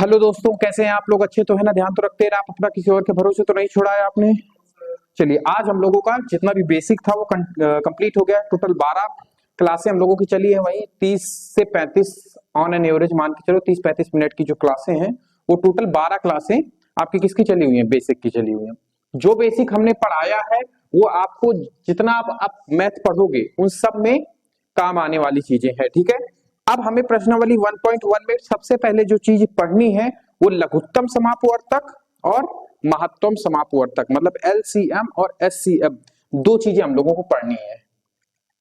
Hello दोस्तों, कैसे हैं आप लोग? अच्छे तो है ना? ध्यान तो रखते हैं आप अपना, किसी और के भरोसे तो नहीं छोड़ा है आपने। चलिए, आज हम लोगों का जितना भी बेसिक था वो कंप्लीट हो गया। टोटल 12 क्लासें हम लोगों की चली है, वही 30 से 35 ऑन एन एवरेज मान के चलो। 30-35 मिनट की जो क्लासें हैं वो टोटल 12 क्लासें आपकी किसकी चली हुई है? बेसिक की चली हुई है। जो बेसिक हमने पढ़ाया है वो आपको जितना आप मैथ पढ़ोगे उन सब में काम आने वाली चीजें हैं, ठीक है। अब हमें प्रश्नावली 1.1 में सबसे पहले जो चीज पढ़नी है वो लघुत्तम समापवर्तक और महत्तम समापवर्तक, मतलब एलसीएम और एचसीएम, दो चीजें हम लोगों को पढ़नी है।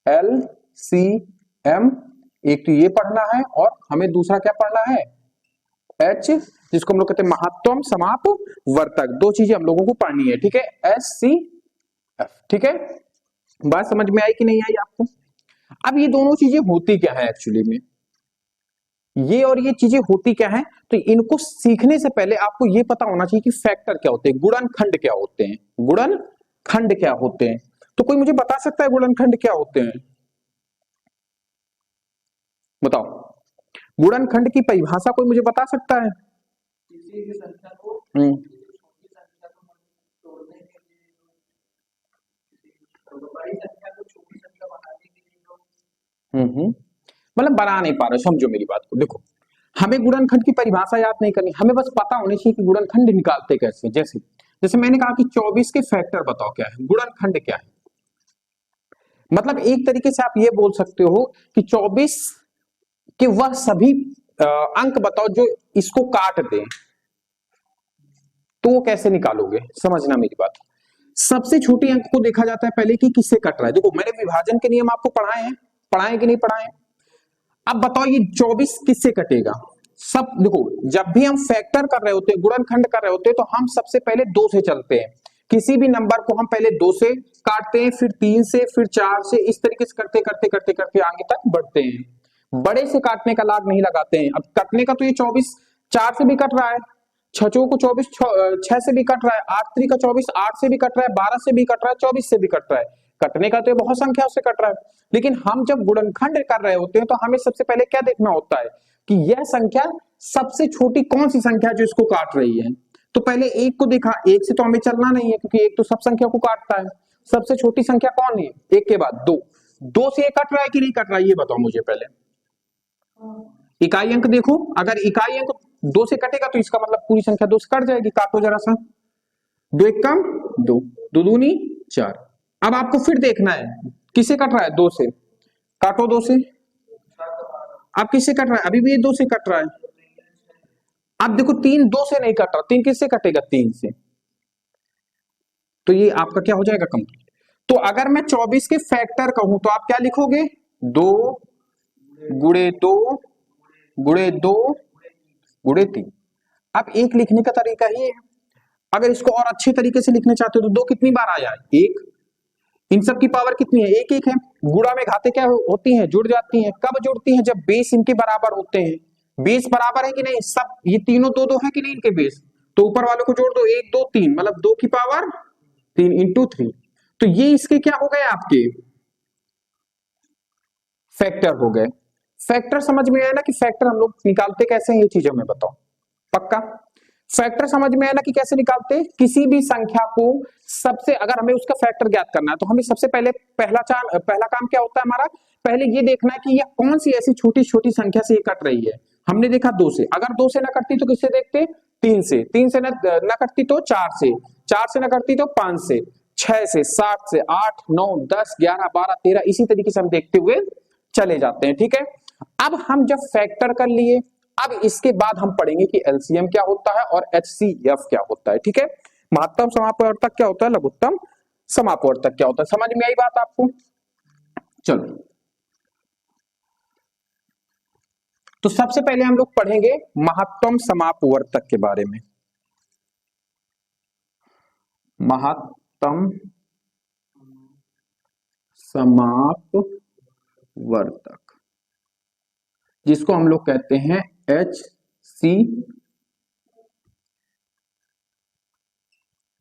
एलसीएम एक तो ये पढ़ना है और हमें दूसरा क्या पढ़ना है? एच, जिसको हम लोग कहते हैं महत्तम समापवर्तक। दो चीजें हम लोगों को पढ़नी है, ठीक है। एचसीएफ, ठीक है। बात समझ में आई कि नहीं आई आपको? अब ये दोनों चीजें होती क्या है एक्चुअली में? ये और ये चीजें होती क्या है? तो इनको सीखने से पहले आपको ये पता होना चाहिए कि फैक्टर क्या होते हैं, गुणनखंड क्या होते हैं, गुणनखंड क्या होते हैं। तो कोई मुझे बता सकता है गुणनखंड क्या होते हैं? बताओ, गुणनखंड की परिभाषा कोई मुझे बता सकता है? किसी भी संख्या को हम्म छोटी संख्या को तोड़ने के लिए, बड़ी संख्या को छोटी संख्या बनाने के लिए मतलब बना नहीं पा रहे, समझो मेरी बात को। देखो, हमें गुणनखंड की परिभाषा याद नहीं करनी, हमें बस पता होनी चाहिए कि गुणनखंड निकालते कैसे। जैसे जैसे मैंने कहा कि 24 के फैक्टर बताओ क्या है, गुणनखंड क्या है। मतलब एक तरीके से आप ये बोल सकते हो कि 24 के वह सभी अंक बताओ जो इसको काट दें। तो वो कैसे निकालोगे, समझना मेरी बात। सबसे छोटी अंक को देखा जाता है पहले कि किससे कट रहा है। देखो, मैंने विभाजन के नियम आपको पढ़ाए कि नहीं पढ़ाए? अब बताओ ये 24 किससे कटेगा? सब देखो, जब भी हम फैक्टर कर रहे होते हैं, गुणनखंड कर रहे होते हैं, तो हम सबसे पहले 2 से चलते हैं। किसी भी नंबर को हम पहले 2 से काटते हैं, फिर 3 से, फिर 4 से, इस तरीके से करते करते करते करते आगे तक बढ़ते हैं। बड़े से काटने का लाग नहीं लगाते हैं। अब कटने का तो ये 24 4 से भी कट रहा है, 6 को 24 6 से भी कट रहा है, 8 का 24 8 से भी कट रहा है, 12 से भी कट रहा है, 24 से भी कट रहा है। कटने का तो ये बहुत संख्या से कट रहा है। लेकिन हम जब गुणनखंड कर रहे होते हैं तो हमें सबसे पहले क्या देखना होता है कि यह संख्या सबसे छोटी कौन सी संख्या जो इसको काट रही है। तो पहले एक को देखा, एक से तो हमें चलना नहीं है क्योंकि एक तो सब संख्या को काटता है। सबसे छोटी संख्या कौन है? एक के बाद 2। 2 से ये कट रहा है कि नहीं कट रहा है, ये बताओ मुझे पहले। इकाई अंक देखो, अगर इकाई अंक 2 से कटेगा तो इसका मतलब पूरी संख्या 2 से कट जाएगी। काटो जरा सा, 2 एक कम 2, 2 दूनी 4। अब आपको फिर देखना है किसे कट रहा है, 2 से। काटो 2 से। अब किससे कट रहा है? अभी भी ये 2 से कट रहा है। अब देखो 3 2 से नहीं कट रहा, 3 किससे कटेगा? 3 से। तो ये आपका क्या हो जाएगा? कंप्लीट। तो अगर मैं 24 के फैक्टर कहूं तो आप क्या लिखोगे? 2 गुणे 2 गुणे 2 गुणे 3। अब एक लिखने का तरीका ही है। अगर इसको और अच्छे तरीके से लिखना चाहते हो तो 2 कितनी बार आया है? 1। इन सब की पावर कितनी है? 1 1 है। गुणा में घाते क्या होती हैं? जुड़ जाती हैं। कब जुड़ती हैं? जब बेस इनके बराबर होते हैं। बेस बराबर है कि नहीं? सब ये तीनों 2 2 है कि नहीं इनके बेस? तो ऊपर वालों को जोड़ दो, 1 2 3, मतलब 2 की पावर 3 इंटू 3। तो ये इसके क्या हो गए? आपके फैक्टर हो गए। फैक्टर समझ में आया ना कि फैक्टर हम लोग निकालते कैसे हैं, ये चीज हमें बताओ पक्का। फैक्टर समझ में आया ना कि कैसे निकालते हैं? किसी भी संख्या को सबसे, अगर हमें उसका फैक्टर ज्ञात करना है तो हमें सबसे पहले पहला काम क्या होता है हमारा? पहले ये देखना है कि ये कौन सी ऐसी छोटी छोटी संख्या से ये कट रही है। हमने देखा 2 से, अगर 2 से ना कटती तो किससे देखते? 3 से। 3 से ना कटती तो 4 से। 4 से ना कटती तो 5 से। 6 से, 7 से, 8 9 10 11 12 13, इसी तरीके से हम देखते हुए चले जाते हैं, ठीक है। अब हम जब फैक्टर कर लिए, अब इसके बाद हम पढ़ेंगे कि एलसीएम क्या होता है और एचसीएफ क्या होता है, ठीक है। महत्तम समापवर्तक क्या होता है, लघुत्तम समापवर्तक क्या होता है, समझ में आई बात आपको? चलो, तो सबसे पहले हम लोग पढ़ेंगे महत्तम समापवर्तक के बारे में। महत्तम समापवर्तक, जिसको हम लोग कहते हैं एच सी,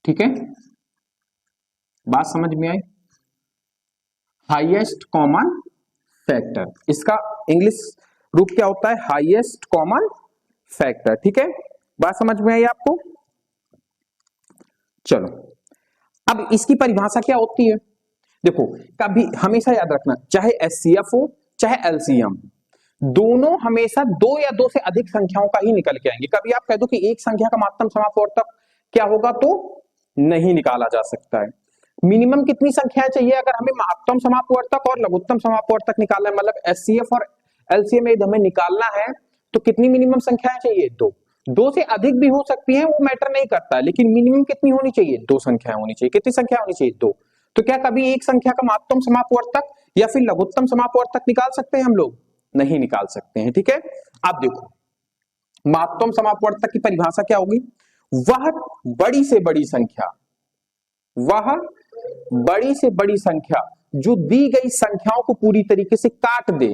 ठीक है। बात समझ में आई? हाईएस्ट कॉमन फैक्टर, इसका इंग्लिश रूप क्या होता है? हाईएस्ट कॉमन फैक्टर, ठीक है। बात समझ में आई आपको? चलो, अब इसकी परिभाषा क्या होती है? देखो, कभी हमेशा याद रखना, चाहे एचसीएफ हो चाहे एलसीएम, दोनों हमेशा दो या दो से अधिक संख्याओं का ही निकल के आएंगे। कभी आप कह दो कि एक संख्या का महत्तम समापवर्तक क्या होगा, तो नहीं निकाला जा सकता है। मिनिमम कितनी संख्याएं चाहिए अगर हमें महत्तम समापवर्तक और लघुत्तम समापवर्तक निकालना है, मतलब एचसीएफ और एलसीएम यदि हमें निकालना है तो कितनी मिनिमम संख्याएं चाहिए? दो। दो से अधिक भी हो सकती है, वो मैटर नहीं करता, लेकिन मिनिमम कितनी होनी चाहिए? दो संख्याएं होनी चाहिए। कितनी संख्या होनी चाहिए? दो। तो क्या कभी एक संख्या का महत्तम समापवर्तक या फिर लघुत्तम समापवर्तक निकाल सकते हैं हम लोग? नहीं निकाल सकते हैं। ठीक है, आप देखो, महत्तम समापवर्तक की परिभाषा क्या होगी? वह बड़ी से बड़ी संख्या, वह बड़ी से बड़ी संख्या जो दी गई संख्याओं को पूरी तरीके से काट दे,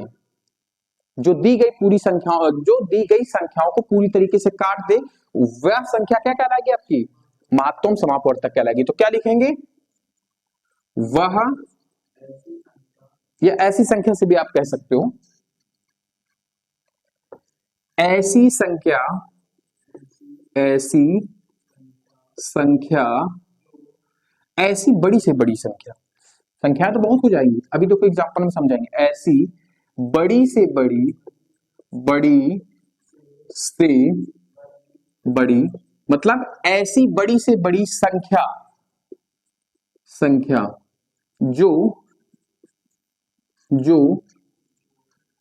जो दी गई संख्याओं को पूरी तरीके से काट दे, वह संख्या क्या कहलाएगी? आपकी महत्तम समापवर्तक कहलाएगी। तो क्या लिखेंगे? वह, या ऐसी संख्या से भी आप कह सकते हो, ऐसी संख्या ऐसी बड़ी से बड़ी संख्या, संख्या तो बहुत हो जाएंगी, अभी देखो एग्जांपल में समझाएंगे। ऐसी बड़ी से बड़ी मतलब ऐसी बड़ी से बड़ी संख्या जो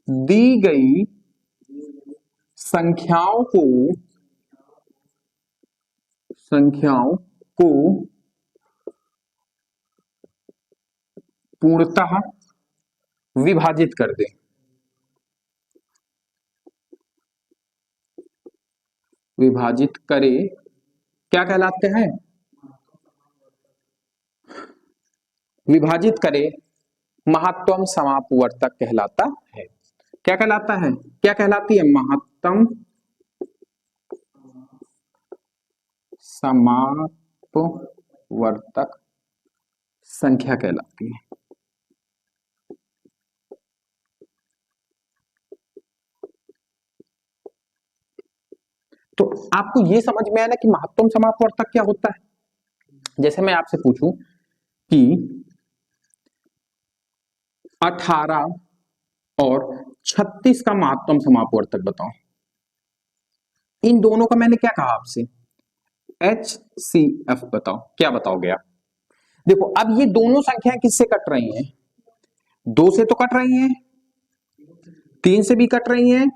दी गई संख्याओं को पूर्णतः विभाजित कर दे, विभाजित करे, क्या कहलाते हैं? विभाजित करे महत्तम समापवर्तक कहलाता है। क्या कहलाता है? क्या कहलाती है? महत्तम समापवर्तक संख्या कहलाती है। तो आपको यह समझ में आया ना कि महत्तम समापवर्तक क्या होता है? जैसे मैं आपसे पूछूं कि 18 और 36 का महत्तम समापवर्तक बताओ, इन दोनों का मैंने क्या कहा आपसे? HCF बताओ, क्या बताओगे आप? देखो, अब ये दोनों संख्याएं किससे कट रही हैं? दो से तो कट रही हैं, तीन से भी कट रही हैं,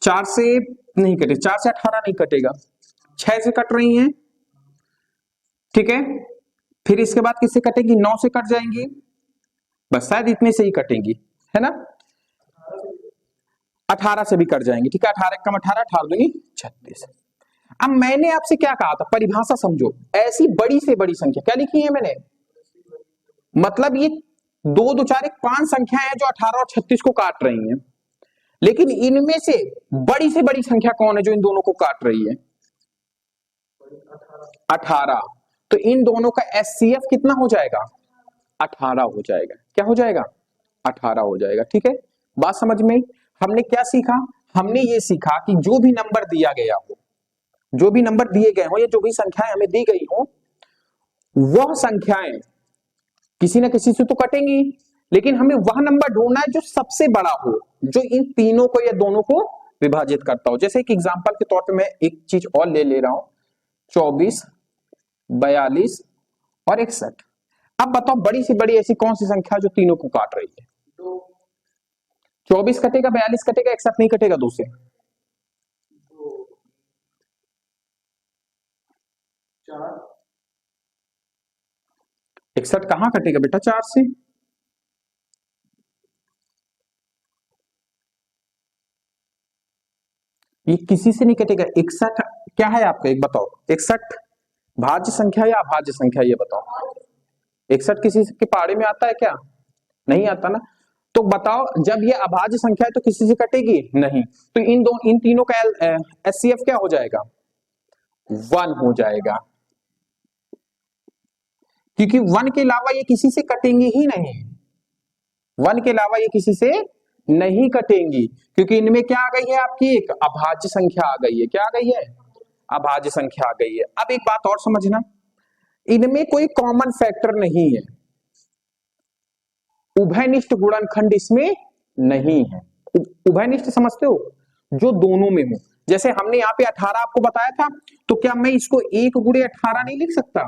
चार से नहीं कटे, 4 से 18 नहीं कटेगा, 6 से कट रही हैं। ठीक है, फिर इसके बाद किससे कटेगी? 9 से कट जाएंगी, बस शायद इतने से ही कटेंगी, है ना? 18 से भी कट जाएंगी। ठीक है, 18 कम 18, 18 दूनी 36। अब मैंने आपसे क्या कहा था? परिभाषा समझो, ऐसी बड़ी से बड़ी संख्या क्या लिखी है मैंने? मतलब ये 2 2 4 1 5 संख्याएं हैं जो 18 और 36 को काट रही हैं, लेकिन इनमें से बड़ी संख्या कौन है जो इन दोनों को काट रही है? 18। तो इन दोनों का एचसीएफ कितना हो जाएगा? 18 हो जाएगा। क्या हो जाएगा? 18 हो जाएगा। ठीक है, बात समझ में? हमने क्या सीखा? हमने ये सीखा कि जो भी नंबर दिया गया हो, जो भी नंबर दिए गए हो या जो भी संख्याएं हमें दी गई हो, वह संख्याएं किसी ना किसी से तो कटेंगी, लेकिन हमें वह नंबर ढूंढना है जो सबसे बड़ा हो, जो इन तीनों को या दोनों को विभाजित करता हो। जैसे एक एग्जांपल के तौर पे मैं एक चीज और ले रहा हूं, 24, 42 और 61। अब बताओ, बड़ी से बड़ी ऐसी कौन सी संख्या जो तीनों को काट रही है? 24 कटेगा, 42 कटेगा, 61 नहीं कटेगा। 2 से 61 कहां कटेगा बेटा? 4 से। ये किसी से नहीं कटेगा। 61 क्या है आपका? एक बताओ, 61 भाज्य संख्या या अभाज्य संख्या? ये बताओ, 61 किसी के पहाड़े में आता है क्या? नहीं आता ना। तो बताओ, जब ये अभाज्य संख्या है तो किसी से कटेगी नहीं, तो इन तीनों का एचसीएफ क्या हो जाएगा? 1 हो जाएगा, क्योंकि 1 के अलावा ये किसी से कटेंगे ही नहीं। 1 के अलावा ये किसी से नहीं कटेंगी, क्योंकि इनमें क्या आ गई है आपकी, एक अभाज्य संख्या आ गई है। क्या आ गई है, अभाज्य संख्या आ गई है। अब एक बात और समझना, इनमें कोई कॉमन फैक्टर नहीं है, उभयनिष्ठ गुणनखंड इसमें नहीं है। उभयनिष्ठ समझते हो, जो दोनों में हो। जैसे हमने यहाँ पे 18 आपको बताया था, तो क्या मैं इसको 1 गुणे 18 नहीं लिख सकता,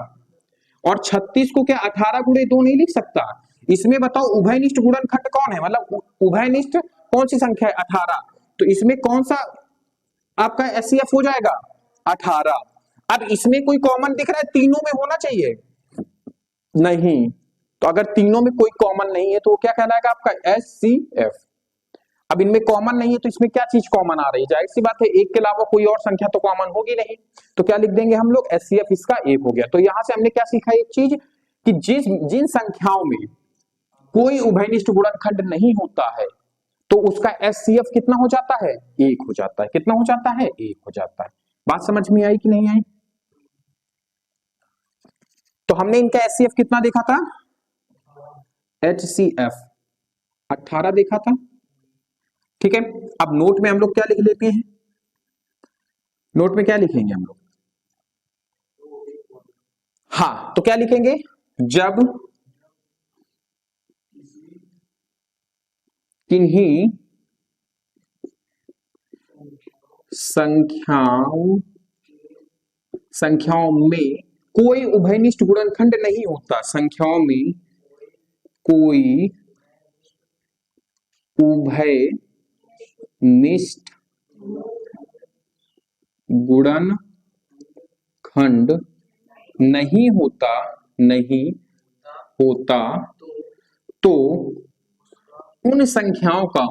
और 36 को क्या 18 गुणे 2 नहीं लिख सकता? इसमें बताओ उभयनिष्ठ गुणनखंड कौन है, मतलब उभयनिष्ठ कौन सी संख्या है, 18। तो इसमें कौन सा आपका एचसीएफ हो जाएगा, 18। अब इसमें कोई कॉमन दिख रहा है, तीनों में होना चाहिए, नहीं। तो अगर तीनों में कोई कॉमन नहीं है तो वो क्या कहलाएगा आपका, एचसीएफ। अब इनमें कॉमन नहीं है तो इसमें क्या चीज कॉमन आ रही है, जाहिर सी बात है एक के अलावा कोई और संख्या तो कॉमन होगी नहीं। तो क्या लिख देंगे हम लोग, एचसीएफ इसका 1 हो गया। तो यहां से हमने क्या सीखा, एक चीज कि जिन संख्याओं में कोई उभयनिष्ठ गुणनखंड नहीं होता है तो उसका एचसीएफ कितना हो जाता है, 1 हो जाता है। कितना हो जाता है, 1 हो जाता है। बात समझ में आई कि नहीं आई? तो हमने इनका एचसीएफ कितना देखा था, एचसीएफ 18 देखा था। ठीक है, अब नोट में हम लोग क्या लिख लेते हैं, नोट में क्या लिखेंगे हम लोग, हाँ तो क्या लिखेंगे, जब किन्हीं संख्याओं में कोई उभयनिष्ठ गुणनखंड नहीं होता, संख्याओं में कोई उभयनिष्ठ गुणनखंड नहीं होता तो उन संख्याओं का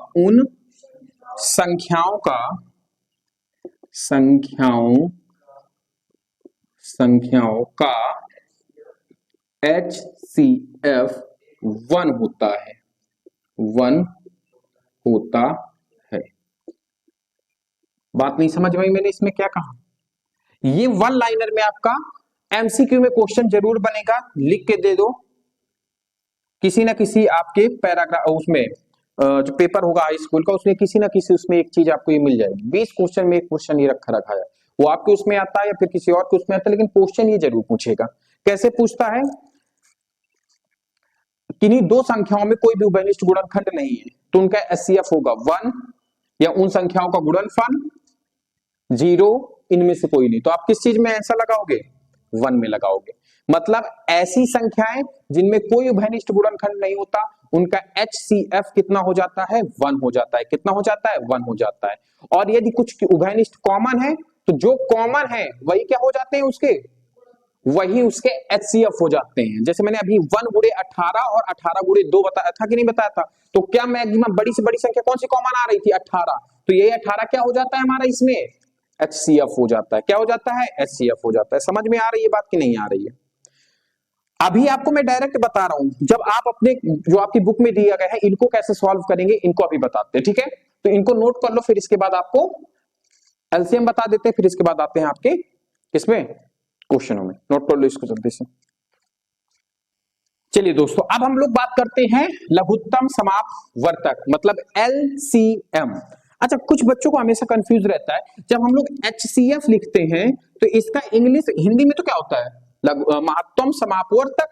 HCF 1 होता है, 1 होता है। बात नहीं समझ में आई मैंने इसमें क्या कहा? ये वन लाइनर में आपका एमसीक्यू में क्वेश्चन जरूर बनेगा, लिख के दे दो किसी ना किसी आपके पैराग्राफ उसमें जो पेपर होगा हाई स्कूल का, उसमें किसी ना किसी उसमें एक चीज आपको ये मिल जाएगी। 20 क्वेश्चन में एक क्वेश्चन ये रखा है, वो आपके उसमें आता है या फिर किसी और के उसमें आता है, लेकिन क्वेश्चन ये जरूर पूछेगा। कैसे पूछता है, किन्हीं दो संख्याओं में कोई भी उभयनिष्ठ गुणनखंड नहीं है तो उनका एचसीएफ होगा 1, या उन संख्याओं का गुणनफल 0, इनमें से कोई नहीं। तो आप किस चीज में ऐसा लगाओगे, 1 में लगाओगे। मतलब ऐसी संख्याएं जिनमें कोई उभयनिष्ठ गुणनखंड नहीं होता उनका HCF कितना हो जाता है, 1 हो जाता है। कितना हो जाता है, 1 हो जाता है। और यदि कुछ उभयनिष्ठ कॉमन है तो जो कॉमन है वही क्या हो जाते हैं उसके, वही उसके HCF हो जाते हैं। जैसे मैंने अभी 1 गुणे 18 और 18 गुणे 2 बताया था कि नहीं बताया था? तो क्या मैक्सिमम बड़ी से बड़ी संख्या कौन सी कॉमन आ रही थी, 18। तो ये 18 क्या हो जाता है हमारा इसमें, HCF हो जाता है। क्या हो जाता है, HCF हो जाता है। समझ में आ रही है बात की नहीं आ रही है? अभी आपको मैं डायरेक्ट बता रहा हूं, जब आप अपने जो आपकी बुक में दिया गया है इनको कैसे सॉल्व करेंगे इनको अभी बताते हैं। ठीक है, तो इनको नोट कर लो, फिर इसके बाद आपको एलसीएम बता देते हैं, फिर इसके बाद आते हैं आपके किसमें, क्वेश्चनों में। नोट कर लो इसको जल्दी से। चलिए दोस्तों, अब हम लोग बात करते हैं लघुत्तम समापवर्तक मतलब LCM। अच्छा, कुछ बच्चों को हमेशा कंफ्यूज रहता है, जब हम लोग HCF लिखते हैं तो इसका इंग्लिश हिंदी में तो क्या होता है, महत्तम समापवर्तक।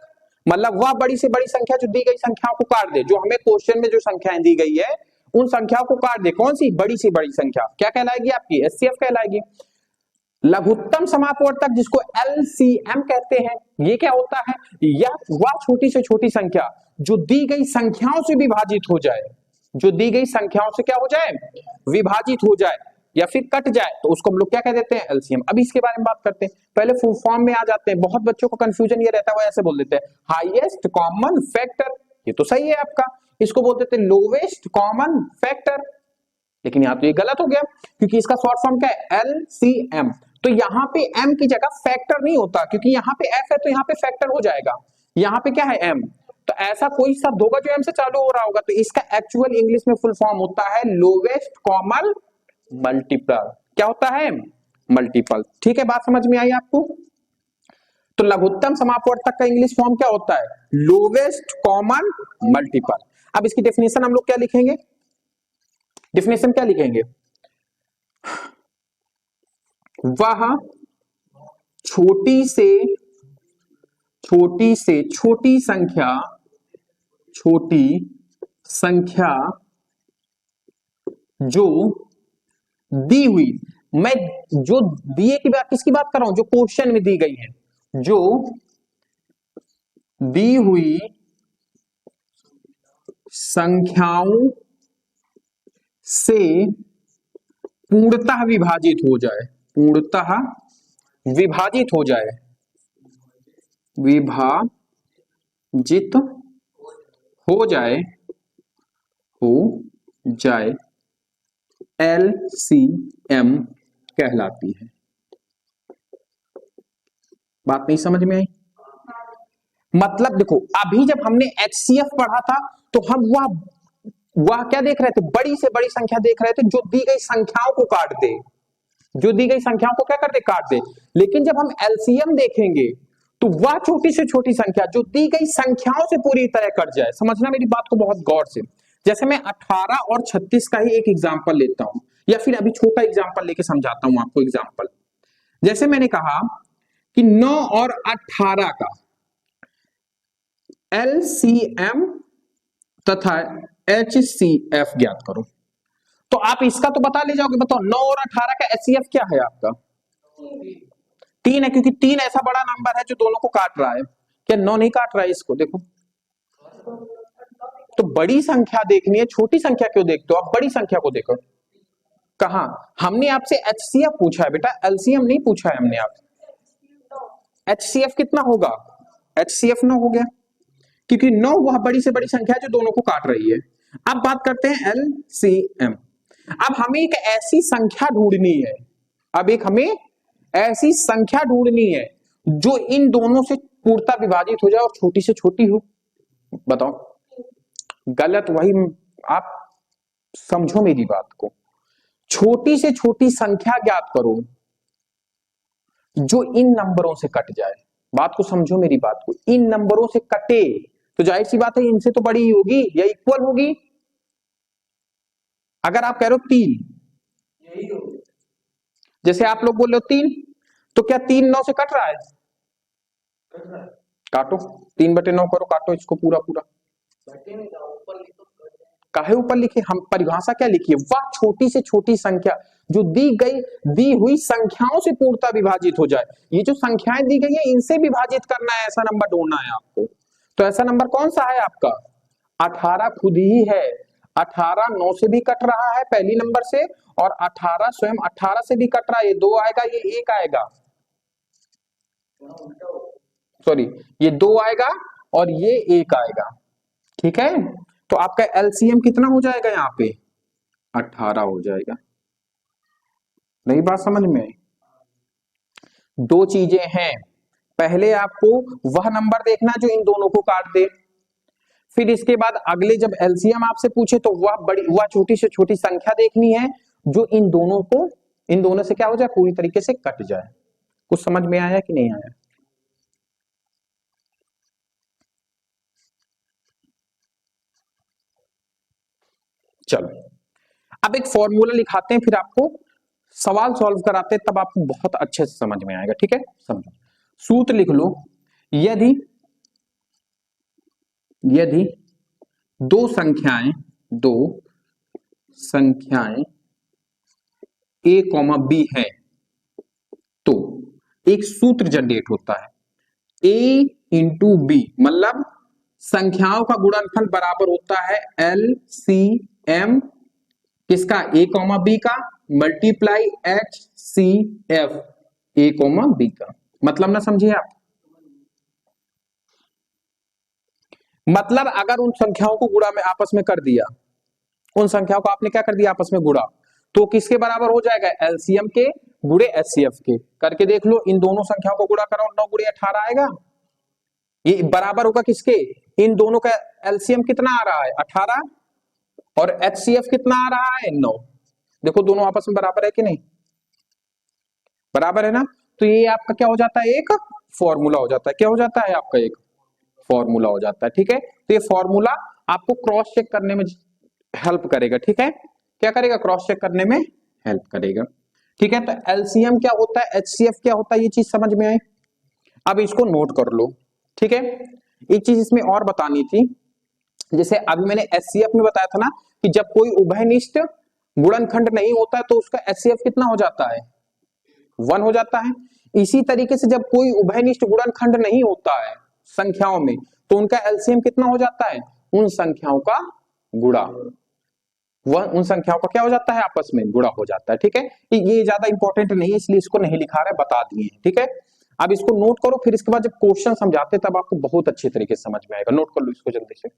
मतलब वह बड़ी से बड़ी संख्या जो दी गई संख्याओं को काट दे, जो हमें क्वेश्चन में जो संख्याएं दी गई है उन संख्याओं को काट दे। कौन सी, बड़ी से बड़ी संख्या क्या कहलाएगी आपकी, HCF कहलाएगी। लघुत्तम समापवर्तक जिसको LCM कहते हैं, ये क्या होता है, या वह छोटी से छोटी संख्या जो दी गई संख्याओं से विभाजित हो जाए, जो दी गई संख्याओं से क्या हो जाए, विभाजित हो जाए या फिर कट जाए, तो उसको हम लोग क्या कह देते हैं, LCM। अभी इसके बारे में बात करते हैं, पहले फुल फॉर्म में आ जाते हैं। बहुत बच्चों को कंफ्यूजन ये रहता है, वो ऐसे बोल देते हैं हाईएस्ट कॉमन फैक्टर, ये तो सही है आपका, इसको बोल देते हैं लोवेस्ट कॉमन फैक्टर, लेकिन यहां तो ये गलत हो गया क्योंकि इसका शॉर्ट फॉर्म क्या है, LCM। तो यहां पे M की जगह फैक्टर नहीं होता, क्योंकि यहां पे F है तो यहां पे फैक्टर हो जाएगा, यहां पे क्या है M। तो ऐसा कोई शब्द होगा जो M से चालू हो रहा होगा, तो इसका एक्चुअल इंग्लिश में फुल फॉर्म होता है लोवेस्ट कॉमन मल्टीपल। क्या होता है, मल्टीपल। ठीक है, बात समझ में आई आपको? तो लघुत्तम समापवर्तक का इंग्लिश फॉर्म क्या होता है, लोवेस्ट कॉमन मल्टीपल। अब इसकी डेफिनेशन हम लोग क्या लिखेंगे, डिफिनेशन क्या लिखेंगे? वह छोटी से छोटी संख्या जो दी हुई, मैं जो दिए की बात किसकी बात कर रहा हूं? जो क्वेश्चन में दी गई है, जो दी हुई संख्याओं से पूर्णतः विभाजित हो जाए, पूर्णतः विभाजित हो जाए, विभाजित हो जाए, LCM कहलाती है। बात नहीं समझ में आई? मतलब देखो, अभी जब हमने HCF पढ़ा था तो हम वह क्या देख रहे थे? बड़ी से बड़ी संख्या देख रहे थे जो दी गई संख्याओं को काट दे, जो दी गई संख्याओं को क्या कर दे? काट दे। लेकिन जब हम LCM देखेंगे तो वह छोटी से छोटी संख्या जो दी गई संख्याओं से पूरी तरह कट जाए। समझना मेरी बात को बहुत गौर से। जैसे मैं 18 और 36 का ही एक एग्जांपल लेता हूं, या फिर अभी छोटा एग्जांपल लेके समझाता हूं आपको एग्जांपल। जैसे मैंने कहा कि 9 और 18 का LCM तथा HCF ज्ञात करो। तो आप इसका तो बता ले जाओगे। बताओ 9 और 18 का HCF क्या है आपका? 3 है, क्योंकि 3 ऐसा बड़ा नंबर है जो दोनों को काट रहा है। क्या 9 नहीं काट रहा है इसको? देखो, तो बड़ी संख्या देखनी है, छोटी संख्या क्यों देखते हो आप? बड़ी संख्या को देखो। कहां? हमने आपसे HCF पूछा है बेटा, LCM नहीं पूछा है हमने आपसे। HCF कितना होगा? HCF 9 हो गया, क्योंकि 9 वह बड़ी से बड़ी संख्या है जो दोनों को काट रही है। अब बात करते हैं LCM। अब हमें एक ऐसी संख्या ढूंढनी है, हमें ऐसी संख्या ढूंढनी है जो इन दोनों से पूर्णतः विभाजित हो जाए और छोटी से छोटी हो। बताओ, गलत? वही आप समझो मेरी बात को। छोटी से छोटी संख्या ज्ञात करो जो इन नंबरों से कट जाए। बात को समझो मेरी बात को। इन नंबरों से कटे तो जाहिर सी बात है इनसे तो बड़ी ही होगी या इक्वल होगी। अगर आप कह रहे हो 3, जैसे आप लोग बोल रहे हो 3, तो क्या 3 9 से कट रहा है? काटो, 3/9 करो, काटो इसको पूरा पूरा। काहे ऊपर लिखे? हम परिभाषा क्या लिखी है? वह छोटी से छोटी संख्या जो दी हुई संख्याओं से पूर्णतः विभाजित हो जाए। ये जो संख्याएं दी गई है इनसे विभाजित करना है, ऐसा नंबर ढूंढना है आपको। तो ऐसा नंबर कौन सा है आपका? 18 खुद ही है। 18 9 से भी कट रहा है पहली नंबर से, और 18 स्वयं 18 से भी कट रहा है। ये 2 आएगा, ये 1 आएगा, सॉरी ये 2 आएगा और ये 1 आएगा। ठीक है, तो आपका LCM कितना हो जाएगा? यहाँ पे 18 हो जाएगा। नई बात समझ में आई? दो चीजें हैं, पहले आपको वह नंबर देखना जो इन दोनों को काट दे, फिर इसके बाद अगले जब LCM आपसे पूछे तो वह छोटी से छोटी संख्या देखनी है जो इन दोनों से क्या हो जाए? पूरी तरीके से कट जाए। कुछ समझ में आया कि नहीं आया? चलो, अब एक फॉर्मूला लिखाते हैं, फिर आपको सवाल सॉल्व कराते हैं, तब आपको बहुत अच्छे से समझ में आएगा। ठीक है, समझो। सूत्र लिख लो। यदि दो संख्याएं A, B है तो एक सूत्र जनरेट होता है, A इंटू B, मतलब संख्याओं का गुणनफल बराबर होता है LCM किसका? A, B का मल्टीप्लाई HCF A, B का। मतलब ना समझिए आप? मतलब अगर उन संख्याओं को गुणा में आपस में कर दिया, उन संख्याओं को आपने क्या कर दिया? आपस में गुणा, तो किसके बराबर हो जाएगा? LCM के गुणे HCF के। करके देख लो, इन दोनों संख्याओं को गुणा करो, 9 गुणे 18 आएगा। ये बराबर होगा किसके? इन दोनों का LCM कितना आ रहा है? 18, और HCF कितना आ रहा है? 9। देखो दोनों आपस में बराबर है कि नहीं? बराबर है ना? तो ये आपका क्या हो जाता है? एक फॉर्मूला हो जाता है। क्या हो जाता है आपका? एक फॉर्मूला हो जाता है। ठीक है, तो ये फॉर्मूला आपको क्रॉस चेक करने में हेल्प करेगा। ठीक है, क्या करेगा, क्रॉस चेक करने में हेल्प करेगा। ठीक है, तो एलसीएम क्या होता है, एचसीएफ क्या होता है, ये चीज समझ में आई। अब इसको नोट कर लो। ठीक है, एक चीज इसमें और बतानी थी, जैसे अभी मैंने एचसीएफ में बताया था ना कि जब कोई उभयनिष्ठ गुणनखंड नहीं होता है तो उसका एचसीएफ कितना हो जाता है, 1 हो जाता है। इसी तरीके से जब कोई उभयनिष्ठ गुणनखंड नहीं होता है संख्याओं में तो उनका एलसीएम कितना हो जाता है, उन संख्याओं का गुणा, वह उन संख्याओं का क्या हो जाता है, आपस में गुणा हो जाता है। ठीक है, ये ज्यादा इंपॉर्टेंट नहीं है इसलिए इसको नहीं लिखा रहे, बता दिए हैं। ठीक है, अब इसको नोट करो, फिर इसके बाद जब क्वेश्चन समझाते तब आपको बहुत अच्छे तरीके से समझ में आएगा। नोट कर लो इसको जल्दी से।